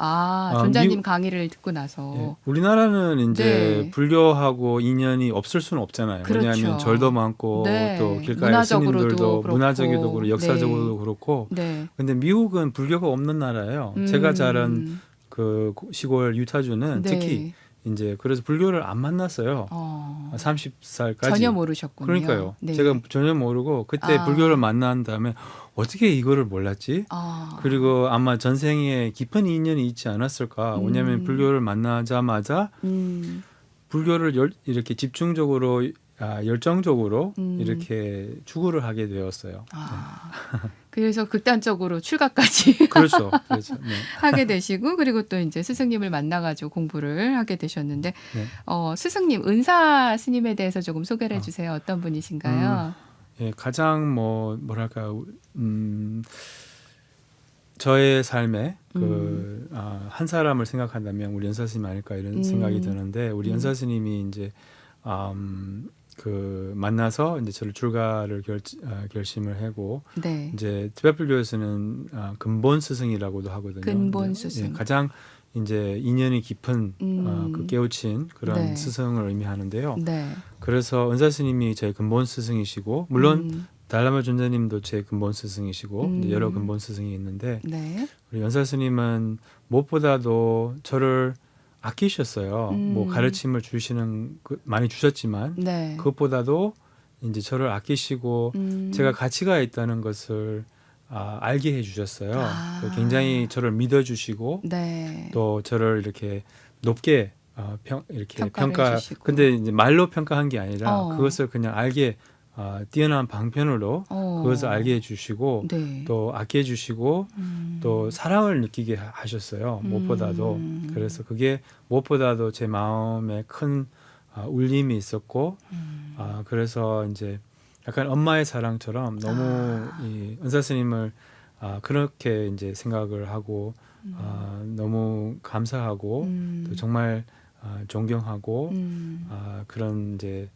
존자님 강의를 듣고 나서. 예, 우리나라는 이제 네. 불교하고 인연이 없을 수는 없잖아요. 그렇죠. 왜냐하면 절도 많고 네. 또 길가의 문화적으로도 스님들도 그렇고. 문화적으로도 그렇고 역사적으로도 네. 그렇고. 네. 근데 미국은 불교가 없는 나라예요. 제가 자란 그 시골 유타주는 네. 특히 이제 그래서 불교를 안 만났어요. 30살까지. 전혀 모르셨군요. 그러니까요. 네. 제가 전혀 모르고 그때 불교를 만난 다음에 어떻게 이거를 몰랐지? 그리고 아마 전생에 깊은 인연이 있지 않았을까? 왜냐하면 불교를 만나자마자 불교를 이렇게 집중적으로 열정적으로 이렇게 추구를 하게 되었어요. 그래서 극단적으로 출가까지 그렇죠. 그렇죠. 네. 하게 되시고 그리고 또 이제 스승님을 만나가지고 공부를 하게 되셨는데 네. 스승님 은사 스님에 대해서 조금 소개를 해주세요. 어떤 분이신가요? 예, 가장 뭐랄까 저의 삶에 한 사람을 생각한다면 우리 연사 스님 아닐까 이런 생각이 드는데 우리 연사 스님이 이제 그 만나서 이제 저를 출가를 결심을 하고 네. 이제 티베트 불교에서는 근본 스승이라고도 하거든요. 근본 이제, 스승. 가장 이제 인연이 깊은 그 깨우친 그런 네. 스승을 의미하는데요. 네. 그래서 은사 스님이 제 근본 스승이시고 물론 달라마 존자님도 제 근본 스승이시고 이제 여러 근본 스승이 있는데 네. 우리 연사 스님은 무엇보다도 저를 아끼셨어요. 뭐 가르침을 주시는 많이 주셨지만 네. 그것보다도 이제 저를 아끼시고 제가 가치가 있다는 것을 알게 해주셨어요. 굉장히 저를 믿어주시고 네. 또 저를 이렇게 높게 이렇게 평가를 해주시고. 근데 이제 말로 평가한 게 아니라 그것을 그냥 알게 뛰어난 방편으로 그것을 알게 해주시고 네. 또 아껴주시고 또 사랑을 느끼게 하셨어요. 무엇보다도. 그래서 그게 무엇보다도 제 마음에 큰 울림이 있었고 그래서 이제 약간 엄마의 사랑처럼 너무 이 은사 스님을 그렇게 이제 생각을 하고 너무 감사하고 또 정말 존경하고 그런 이제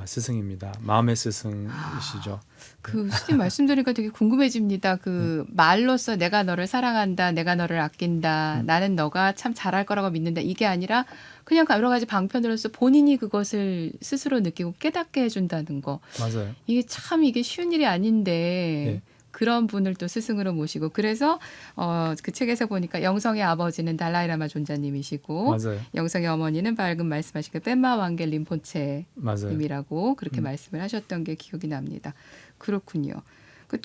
스승입니다. 마음의 스승이시죠. 그 스님 말씀 드리니까 되게 궁금해집니다. 그 말로써 내가 너를 사랑한다, 내가 너를 아낀다, 나는 너가 참 잘할 거라고 믿는다. 이게 아니라 그냥 여러 가지 방편으로서 본인이 그것을 스스로 느끼고 깨닫게 해준다는 거. 맞아요. 이게 쉬운 일이 아닌데 네. 그런 분을 또 스승으로 모시고 그래서 그 책에서 보니까 영성의 아버지는 달라이라마 존자님이시고 맞아요. 영성의 어머니는 방금 말씀하신 그 뺀마 왕겔 림포체 맞아요. 님이라고 그렇게 말씀을 하셨던 게 기억이 납니다. 그렇군요.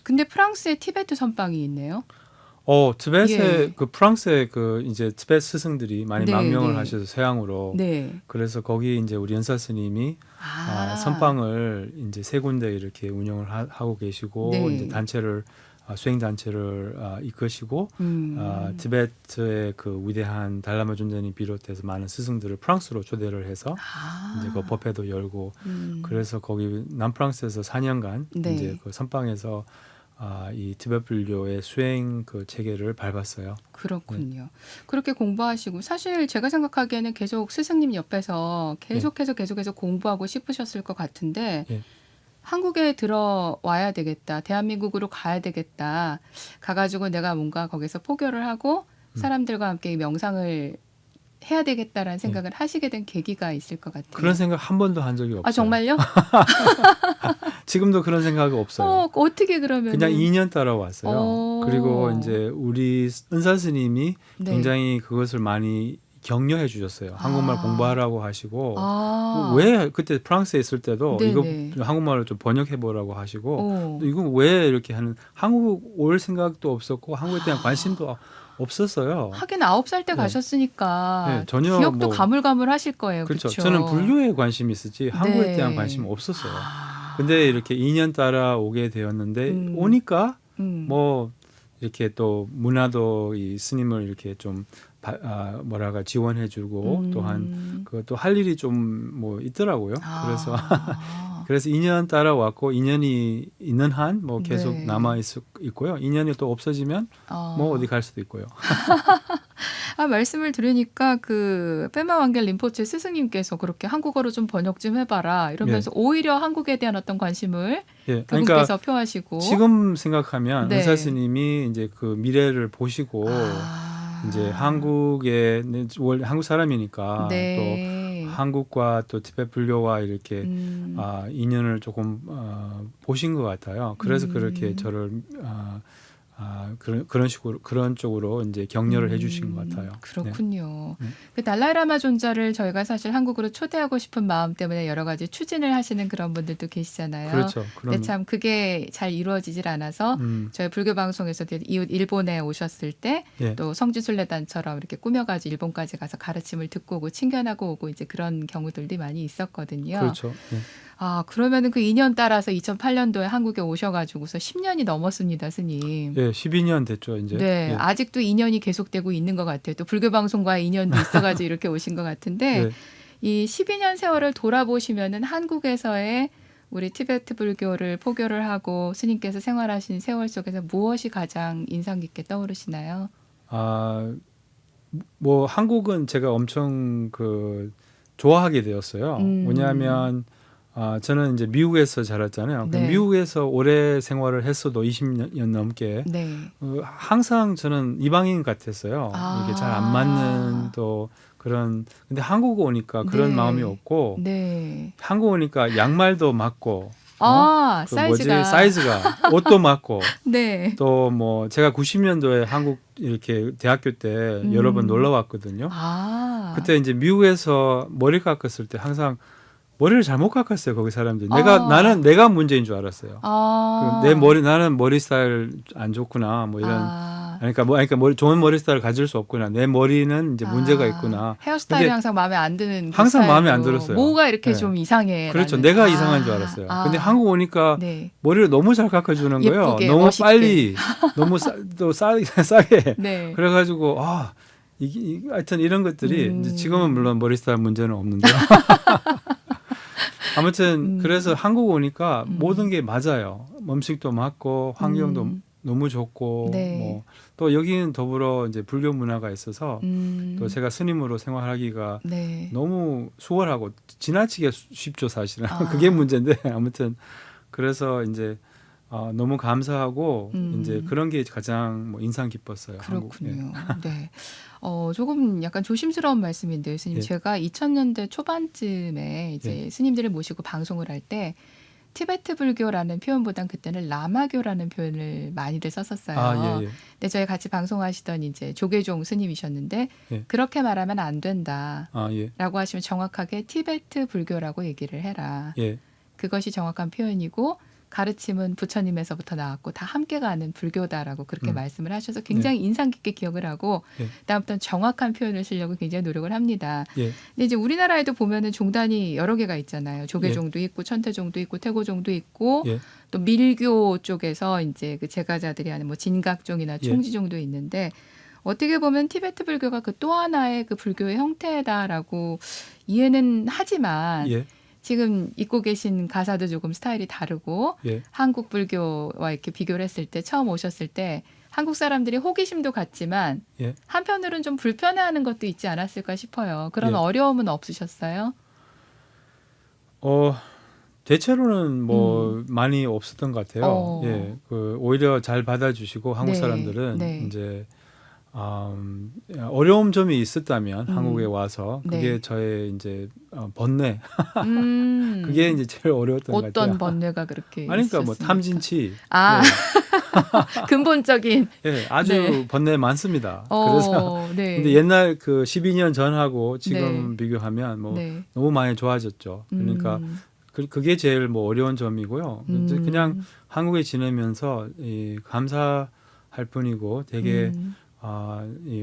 근데 프랑스에 티베트 선방이 있네요. 티베트에 예. 그 프랑스에 그 이제 티베트 스승들이 많이 네, 망명을 네. 하셔서 서양으로. 네. 그래서 거기 이제 우리 연사 스님이 선방을 이제 3군데 이렇게 운영을 하고 계시고 네. 이제 단체를 수행 단체를 이끄시고 티베트의 그 위대한 달라마 존자님 비롯해서 많은 스승들을 프랑스로 초대를 해서 이제 그 법회도 열고 그래서 거기 남프랑스에서 4년간 네. 이제 그 선방에서 이 티베트 불교의 수행 그 체계를 밟았어요. 그렇군요. 그렇게 공부하시고 사실 제가 생각하기에는 계속 스승님 옆에서 계속해서 공부하고 싶으셨을 것 같은데 예. 한국에 들어와야 되겠다. 대한민국으로 가야 되겠다. 가가지고 내가 뭔가 거기서 포교를 하고 사람들과 함께 명상을 해야 되겠다라는 생각을 하시게 된 계기가 있을 것 같아요. 그런 생각 한 번도 한 적이 없어요. 정말요? 지금도 그런 생각 없어요. 어떻게 그러면 그냥 2년 따라왔어요. 그리고 이제 우리 은사 스님이 네. 굉장히 그것을 많이 격려해 주셨어요. 한국말 공부하라고 하시고 왜 그때 프랑스에 있을 때도 네네. 이거 한국말로 좀 번역해 보라고 하시고 이거 왜 이렇게 하는 한국 올 생각도 없었고 한국에 대한 관심도 없었어요. 하긴 9살 때 네. 가셨으니까 네, 전혀 기억도 뭐 가물가물하실 거예요. 그렇죠. 그렇죠? 저는 불교에 관심이 있었지 한국에 네. 대한 관심은 없었어요. 아. 근데 이렇게 2년 따라 오게 되었는데 음. 오니까 음. 뭐 이렇게 또 문화도 이 스님을 이렇게 좀 뭐랄까 지원해주고 또한 그것도 할 일이 좀 뭐 있더라고요. 그래서 아. 그래서 2년 따라왔고 2년이 있는 한 뭐 계속 네. 남아 있고요. 2년이 또 없어지면 뭐 어디 갈 수도 있고요. 말씀을 들으니까 그 페마 왕겔 림포체 스승님께서 그렇게 한국어로 좀 번역 좀 해봐라 이러면서 오히려 한국에 대한 어떤 관심을 예, 그분께서 표하시고 지금 생각하면 네. 의사 스님이 이제 그 미래를 보시고 이제 한국에 원래 한국 사람이니까 네. 또 한국과 또 티베트 불교와 이렇게 인연을 조금 보신 것 같아요. 그래서 그렇게 저를 그런 식으로 그런 쪽으로 이제 격려를 해주신 것 같아요. 그렇군요. 네. 그 달라이라마 존자를 저희가 사실 한국으로 초대하고 싶은 마음 때문에 여러 가지 추진을 하시는 그런 분들도 계시잖아요. 그렇죠. 근데 참 그게 잘 이루어지질 않아서 저희 불교 방송에서 이웃 일본에 오셨을 때 또 예. 성지순례단처럼 이렇게 꾸며가지고 일본까지 가서 가르침을 듣고 오고 친견하고 오고 이제 그런 경우들이 많이 있었거든요. 그렇죠. 예. 그러면은 그 2년 따라서 2008년도에 한국에 오셔가지고서 10년이 넘었습니다, 스님. 예, 12년 됐죠, 이제. 네, 예. 아직도 인연이 계속되고 있는 것 같아요. 또 불교 방송과의 인연도 있어가지고 이렇게 오신 것 같은데 예. 이 12년 세월을 돌아보시면은 한국에서의 우리 티베트 불교를 포교를 하고 스님께서 생활하신 세월 속에서 무엇이 가장 인상 깊게 떠오르시나요? 뭐 한국은 제가 엄청 좋아하게 되었어요. 왜냐하면 저는 이제 미국에서 자랐잖아요. 네. 미국에서 오래 생활을 했어도 20년 넘게 네. 항상 저는 이방인 같았어요. 이게 잘 안 맞는 또 그런 근데 한국 오니까 그런 네. 마음이 없고 네. 한국 오니까 양말도 맞고 사이즈가 옷도 맞고 네. 또 뭐 제가 90년도에 한국 이렇게 대학교 때 여러 번 놀러 왔거든요. 그때 이제 미국에서 머리 깎았을 때 항상 머리를 잘못 깎았어요. 거기 사람들이. 나는 내가 문제인 줄 알았어요. 나는 머리 스타일 안 좋구나. 뭐 이런 그러니까 좋은 머리 스타일을 가질 수 없구나. 내 머리는 이제 문제가 있구나. 헤어스타일이 항상 마음에 안 드는 그 항상 마음에 안 스타일로. 들었어요. 뭐가 이렇게 네. 좀 이상해. 그렇죠. 내가 이상한 줄 알았어요. 근데 한국 오니까 네. 머리를 너무 잘 깎아주는 거예요. 예쁘게, 너무 멋있게. 빨리, 너무 싸게. 네. 그래가지고 하여튼 이런 것들이 이제 지금은 물론 머리 스타일 문제는 없는데요. 아무튼 그래서 한국 오니까 모든 게 맞아요. 음식도 맞고 환경도 너무 좋고 네. 뭐 또 여기는 더불어 이제 불교 문화가 있어서 또 제가 스님으로 생활하기가 네. 너무 수월하고 지나치게 쉽죠 사실은. 그게 문제인데 아무튼 그래서 이제 너무 감사하고 이제 그런 게 가장 뭐 인상 깊었어요. 그렇군요. 네. 조금 약간 조심스러운 말씀인데요, 스님. 예. 제가 2000년대 초반쯤에 이제 스님들을 모시고 방송을 할 때 티베트 불교라는 표현보단 그때는 라마교라는 표현을 많이들 썼었어요. 예. 근데 저희 같이 방송하시던 이제 조계종 스님이셨는데 그렇게 말하면 안 된다. 예. 라고 하시면 정확하게 티베트 불교라고 얘기를 해라. 예. 그것이 정확한 표현이고 가르침은 부처님에서부터 나왔고 다 함께 가는 불교다라고 그렇게 말씀을 하셔서 굉장히 인상 깊게 기억을 하고 다음부터는 정확한 표현을 쓰려고 굉장히 노력을 합니다. 근데 이제 우리나라에도 보면은 종단이 여러 개가 있잖아요. 조계종도 있고 천태종도 있고 태고종도 있고 또 밀교 쪽에서 이제 그 제가자들이 하는 뭐 진각종이나 총지종도 있는데 어떻게 보면 티베트 불교가 그 또 하나의 그 불교의 형태다라고 이해는 하지만 지금 읽고 계신 가사도 조금 스타일이 다르고 한국 불교와 이렇게 비교를 했을 때 처음 오셨을 때 한국 사람들이 호기심도 갖지만 한편으로는 좀 불편해하는 것도 있지 않았을까 싶어요. 그런 어려움은 없으셨어요? 대체로는 뭐 많이 없었던 것 같아요. 오히려 잘 받아주시고 한국 사람들은 이제 어려운 점이 있었다면 한국에 와서 그게 저의 이제 번뇌 그게 이제 제일 어려웠던 것 같아요. 어떤 번뇌가 그렇게 그러니까 뭐 있었습니까? 탐진치 근본적인 아주 번뇌 많습니다. 그래서 근데 옛날 그 12년 전하고 지금 비교하면 뭐 너무 많이 좋아졌죠. 그러니까 그게 제일 뭐 어려운 점이고요. 그냥 한국에 지내면서 감사할 뿐이고 되게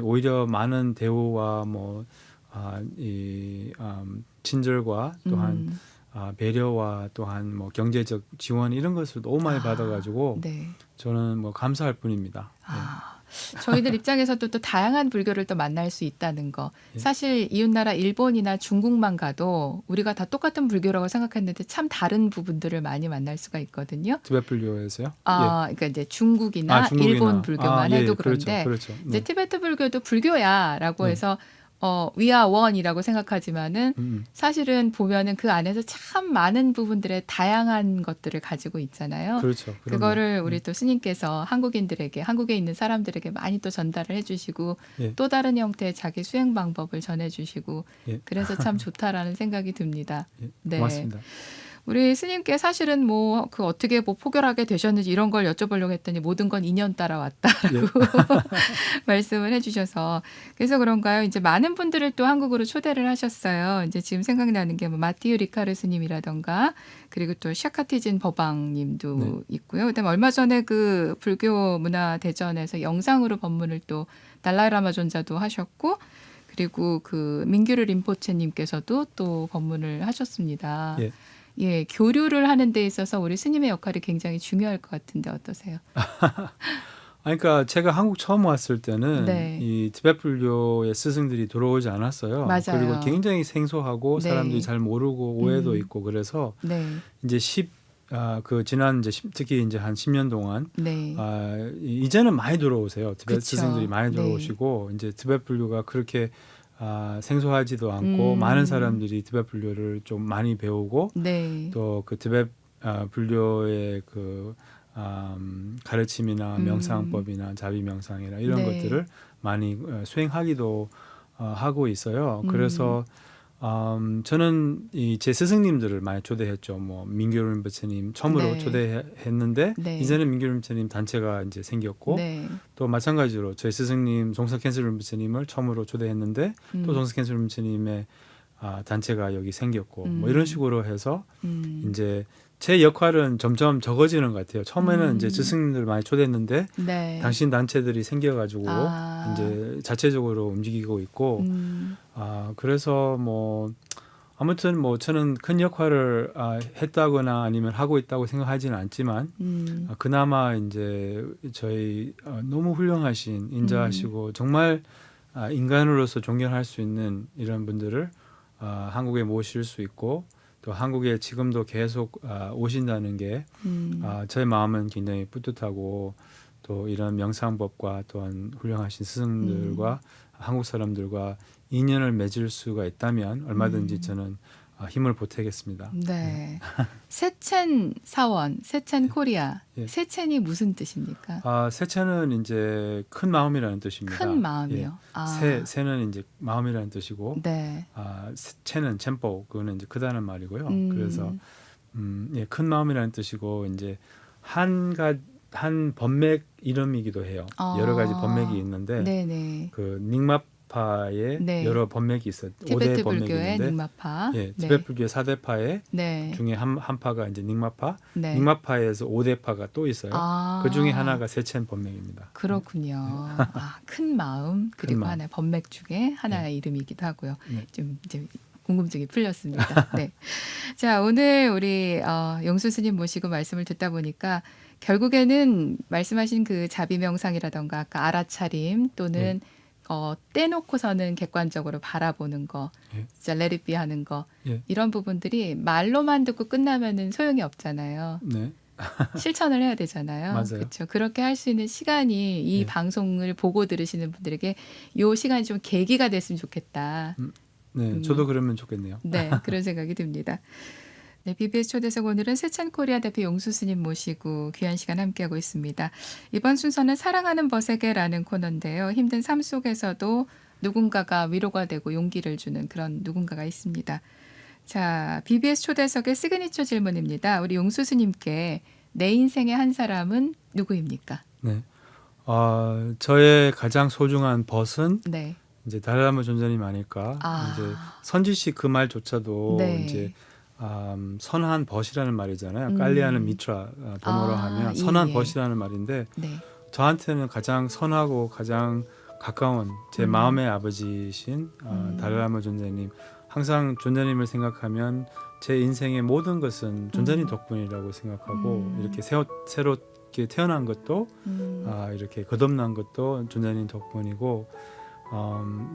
오히려 많은 대우와 친절과 또한 배려와 또한 경제적 지원 이런 것을 너무 많이 받아가지고 네. 저는 감사할 뿐입니다. 저희들 입장에서도 또 다양한 불교를 또 만날 수 있다는 거. 예. 사실 이웃나라 일본이나 중국만 가도 우리가 다 똑같은 불교라고 생각했는데 참 다른 부분들을 많이 만날 수가 있거든요. 티베트 불교에서요? 그러니까 이제 중국이나 중국이나. 일본 불교만 해도 그런데 그렇죠. 이제 티베트 불교도 불교야라고 네. 해서 we are one이라고 생각하지만은 사실은 보면은 그 안에서 참 많은 부분들의 다양한 것들을 가지고 있잖아요. 그렇죠. 그거를 우리 또 스님께서 한국인들에게, 한국에 있는 사람들에게 많이 또 전달을 해주시고 예. 또 다른 형태의 자기 수행 방법을 전해주시고 예. 그래서 참 좋다라는 생각이 듭니다. 예. 네. 고맙습니다. 우리 스님께 사실은 그 어떻게 포교하게 되셨는지 이런 걸 여쭤보려고 했더니 모든 건 인연 따라 왔다라고 말씀을 해주셔서 그래서 그런가요? 이제 많은 분들을 또 한국으로 초대를 하셨어요. 이제 지금 생각나는 게 마티유 리카르 스님이라던가 그리고 또 샤카티진 버방님도 있고요. 그다음에 얼마 전에 그 불교 문화 대전에서 영상으로 법문을 또 달라이라마 존자도 하셨고. 그리고 그 민규르 림포체님께서도 또 법문을 하셨습니다. 예, 교류를 하는 데 있어서 우리 스님의 역할이 굉장히 중요할 것 같은데 어떠세요? 그러니까 제가 한국 처음 왔을 때는 네. 이 티베트 불교의 스승들이 들어오지 않았어요. 맞아요. 그리고 굉장히 생소하고 네. 사람들이 잘 모르고 오해도 있고 그래서 네. 이제 지난 특히 이제 한 10년 동안 네. 이제는 많이 들어오세요. 티베트 그쵸. 스승들이 많이 네. 들어오시고 이제 티베트 불교가 그렇게 생소하지도 않고 많은 사람들이 티베트 불교를 좀 많이 배우고 네. 또 그 티베트 불교의 그 가르침이나 명상법이나 자비 명상이나 이런 네. 것들을 많이 수행하기도 하고 있어요. 그래서 저는 제 스승님들을 많이 초대했죠. 민규르 림포체님 처음으로 네. 초대했는데 네. 이제는 민규르 림포체님 단체가 이제 생겼고 네. 또 마찬가지로 저희 스승님 종석켄슬 림포체님을 처음으로 초대했는데 또 종석켄슬 림포체님의 단체가 여기 생겼고 이런 식으로 해서 이제 제 역할은 점점 적어지는 것 같아요. 처음에는 이제 스승님들 많이 초대했는데 네. 당신 단체들이 생겨가지고 이제 자체적으로 움직이고 있고 그래서 아무튼 저는 큰 역할을 했다거나 아니면 하고 있다고 생각하지는 않지만 그나마 이제 저희 너무 훌륭하신 인자하시고 정말 인간으로서 존경할 수 있는 이런 분들을 한국에 모실 수 있고 또 한국에 지금도 계속 오신다는 게 저의 마음은 굉장히 뿌듯하고 또 이런 명상법과 또한 훌륭하신 스승들과 한국 사람들과 인연을 맺을 수가 있다면 얼마든지 저는 힘을 보태겠습니다. 네. 세첸 사원, 세첸 코리아. 예. 세첸이 무슨 뜻입니까? 세체는 이제 큰 마음이라는 뜻입니다. 큰 마음이요. 세는 이제 마음이라는 뜻이고, 네. 체는 쳔포 그거는 이제 크다는 말이고요. 그래서 큰 마음이라는 뜻이고 이제 한 법맥 이름이기도 해요. 여러 가지 법맥이 있는데 네네. 그 닉마파의 네. 여러 법맥이 있어요. 티베트 5대 법맥이 불교의 있는데, 닉마파. 예, 티베트 불교의 4대파의 네. 중에 한 파가 이제 닉마파. 네. 닉마파에서 5대파가 또 있어요. 그 중에 하나가 세첸 법맥입니다. 그렇군요. 큰 마음 그리고 큰 마음. 하나의 법맥 중에 하나의 이름이기도 하고요. 네. 좀 이제 궁금증이 풀렸습니다. 네. 자, 오늘 우리 용수 스님 모시고 말씀을 듣다 보니까 결국에는 말씀하신 그 자비 명상이라던가 아까 알아차림 또는 떼놓고서는 객관적으로 바라보는 거, 예. 진짜 레리비 하는 거 예. 이런 부분들이 말로만 듣고 끝나면은 소용이 없잖아요. 네. 실천을 해야 되잖아요. 맞아요. 그렇죠. 그렇게 할 수 있는 시간이 이 예. 방송을 보고 들으시는 분들에게 이 시간이 좀 계기가 됐으면 좋겠다. 네, 저도 그러면 좋겠네요. 네, 그런 생각이 듭니다. 네, BBS 초대석 오늘은 세찬 코리아 대표 용수 스님 모시고 귀한 시간 함께하고 있습니다. 이번 순서는 사랑하는 버세게라는 코너인데요. 힘든 삶 속에서도 누군가가 위로가 되고 용기를 주는 그런 누군가가 있습니다. 자, BBS 초대석의 시그니처 질문입니다. 우리 용수 스님께 내 인생의 한 사람은 누구입니까? 네. 저의 가장 소중한 벗은 네. 이제 달라마 존자님 아닐까. 이제 선지식 그 말조차도 네. 이제 선한 벗이라는 말이잖아요. 깔리아는 미트라 본어로 하면 예, 선한 예. 벗이라는 말인데 네. 저한테는 가장 선하고 가장 가까운 제 마음의 아버지이신 달라라마 존자님, 항상 존자님을 생각하면 제 인생의 모든 것은 존자님 덕분이라고 생각하고 이렇게 새롭게 태어난 것도 이렇게 거듭난 것도 존자님 덕분이고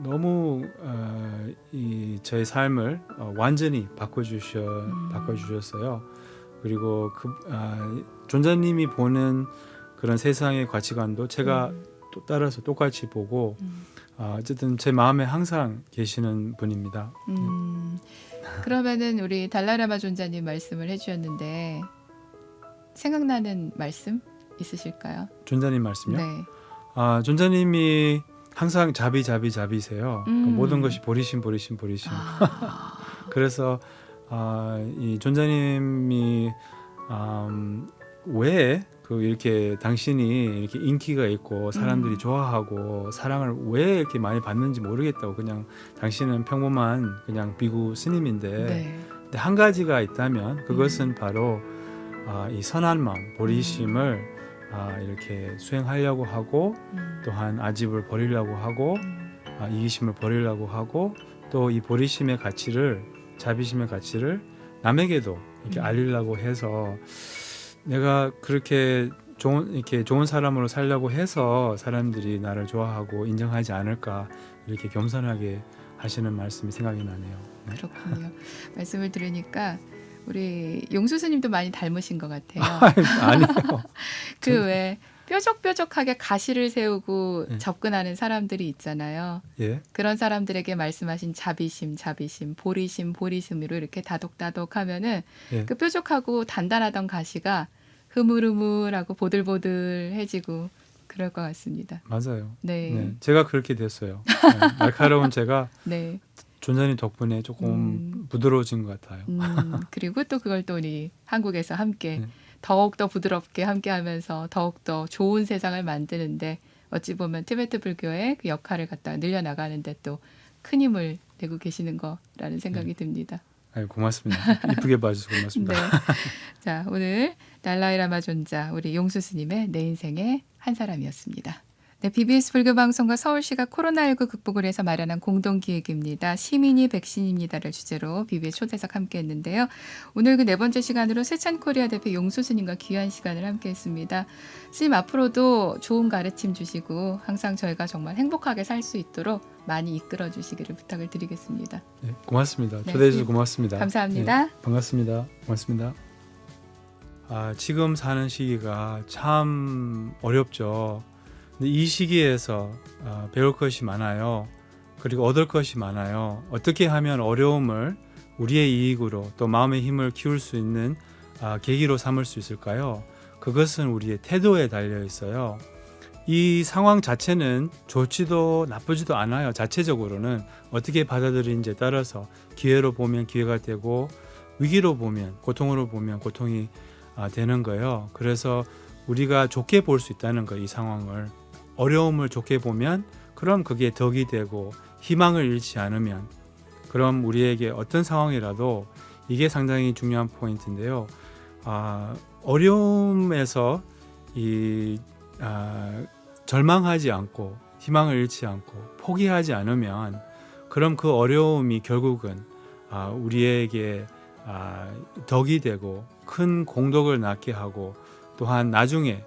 너무 이 저의 삶을 완전히 바꿔주셨어요. 그리고 존자님이 보는 그런 세상의 가치관도 제가 또 따라서 똑같이 보고 어쨌든 제 마음에 항상 계시는 분입니다. 그러면은 우리 달라라마 존자님 말씀을 해주셨는데 생각나는 말씀 있으실까요? 존자님 말씀요? 네. 존자님이 항상 자비세요. 모든 것이 보리심. 그래서 이 존자님이 왜 이렇게 당신이 이렇게 인기가 있고 사람들이 좋아하고 사랑을 왜 이렇게 많이 받는지 모르겠다고, 그냥 당신은 평범한 그냥 비구 스님인데 네. 근데 한 가지가 있다면 그것은 바로 이 선한 마음, 보리심을 이렇게 수행하려고 하고 또한 아집을 버리려고 하고 이기심을 버리려고 하고 또 이 보리심의 가치를, 자비심의 가치를 남에게도 이렇게 알리려고 해서 내가 그렇게 좋은 사람으로 살려고 해서 사람들이 나를 좋아하고 인정하지 않을까, 이렇게 겸손하게 하시는 말씀이 생각이 나네요. 네. 그렇군요. 말씀을 들으니까 우리 용수 스님도 많이 닮으신 것 같아요. 아니에요. 그 왜 뾰족뾰족하게 가시를 세우고 네. 접근하는 사람들이 있잖아요. 예. 그런 사람들에게 말씀하신 자비심, 보리심으로 이렇게 다독다독하면은 예. 그 뾰족하고 단단하던 가시가 흐물흐물하고 보들보들해지고 그럴 것 같습니다. 맞아요. 네, 네, 제가 그렇게 됐어요. 날카로운 제가 네. 존자님 덕분에 조금 부드러워진 것 같아요. 그리고 또 그걸 또 우리 한국에서 함께 네. 더욱더 부드럽게 함께하면서 더욱더 좋은 세상을 만드는데 어찌 보면 티베트 불교의 그 역할을 갖다가 늘려나가는데 또 큰 힘을 내고 계시는 거라는 생각이 듭니다. 고맙습니다. 이쁘게 봐주셔서 고맙습니다. 네. 자, 오늘 달라이라마 존자 우리 용수 스님의 내 인생의 한 사람이었습니다. 네, BBS 불교방송과 서울시가 코로나19 극복을 위해서 마련한 공동기획입니다. 시민이 백신입니다를 주제로 BBS 초대석 함께했는데요. 오늘 그 네 번째 시간으로 세찬코리아 대표 용수 스님과 귀한 시간을 함께했습니다. 스님 앞으로도 좋은 가르침 주시고 항상 저희가 정말 행복하게 살 수 있도록 많이 이끌어 주시기를 부탁을 드리겠습니다. 네, 고맙습니다. 네, 초대해 주셔서 고맙습니다. 감사합니다. 네, 반갑습니다. 고맙습니다. 지금 사는 시기가 참 어렵죠. 근데 이 시기에서 배울 것이 많아요. 그리고 얻을 것이 많아요. 어떻게 하면 어려움을 우리의 이익으로 또 마음의 힘을 키울 수 있는 계기로 삼을 수 있을까요? 그것은 우리의 태도에 달려 있어요. 이 상황 자체는 좋지도 나쁘지도 않아요. 자체적으로는 어떻게 받아들이는지에 따라서 기회로 보면 기회가 되고 위기로 보면, 고통으로 보면 고통이 되는 거예요. 그래서 우리가 좋게 볼 수 있다는 거예요. 이 상황을. 어려움을 좋게 보면 그럼 그게 덕이 되고 희망을 잃지 않으면 그럼 우리에게 어떤 상황이라도 이게 상당히 중요한 포인트인데요. 어려움에서 절망하지 않고 희망을 잃지 않고 포기하지 않으면 그럼 그 어려움이 결국은 우리에게 덕이 되고 큰 공덕을 낳게 하고 또한 나중에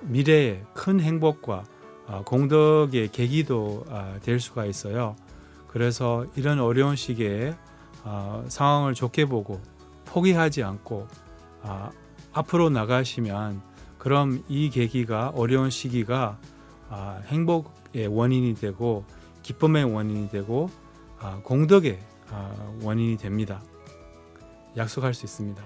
미래에 큰 행복과 공덕의 계기도 될 수가 있어요. 그래서 이런 어려운 시기에 상황을 좋게 보고 포기하지 않고 앞으로 나가시면 그럼 이 계기가, 어려운 시기가 행복의 원인이 되고 기쁨의 원인이 되고 공덕의 원인이 됩니다. 약속할 수 있습니다.